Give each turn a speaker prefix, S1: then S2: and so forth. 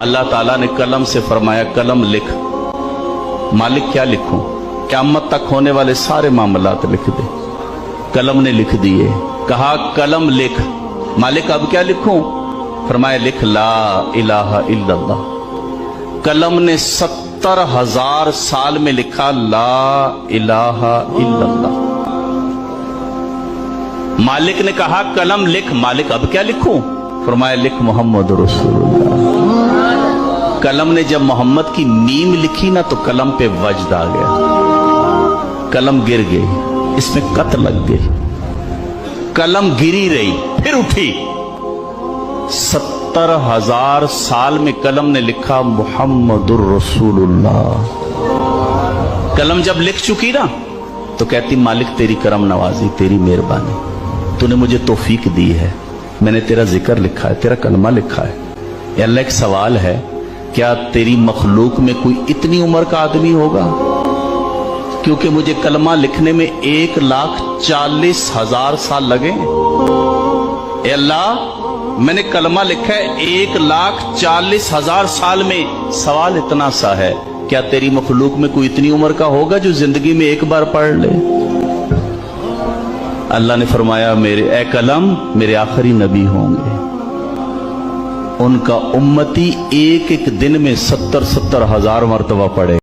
S1: اللہ تعالیٰ نے کلم سے فرمایا کلم لکھ۔ مالک کیا لکھوں؟ قیامت تک ہونے والے سارے معاملات لکھ دے۔ قلم نے لکھ دیے۔ کہا قلم لکھ۔ مالک اب کیا لکھوں؟ فرمایا لکھ لا الہ الا اللہ۔ قلم نے 70,000 سال میں لکھا لا الہ الا اللہ۔ مالک نے کہا قلم لکھ۔ مالک اب کیا لکھوں؟ فرمایا لکھ محمد رسول اللہ۔ قلم نے جب محمد کی میم لکھی نا تو قلم پہ وجد آ گیا، قلم گر گئی، اس میں قط لگ گئی، قلم گری رہی پھر اٹھی۔ 70,000 سال میں قلم نے لکھا محمد الرسول اللہ۔ قلم جب لکھ چکی نا تو کہتی مالک تیری کرم نوازی، تیری مہربانی، تو نے مجھے توفیق دی ہے، میں نے تیرا ذکر لکھا ہے، تیرا کلمہ لکھا ہے۔ اے اللہ ایک سوال ہے، کیا تیری مخلوق میں کوئی اتنی عمر کا آدمی ہوگا؟ کیونکہ مجھے کلمہ لکھنے میں 1,40,000 سال لگے۔ اے اللہ میں نے کلمہ لکھا ہے 1,40,000 سال میں۔ سوال اتنا سا ہے، کیا تیری مخلوق میں کوئی اتنی عمر کا ہوگا جو زندگی میں ایک بار پڑھ لے؟ اللہ نے فرمایا میرے اے قلم میرے آخری نبی ہوں گے، ان کا امتی ایک ایک دن میں 70,000 مرتبہ پڑھے۔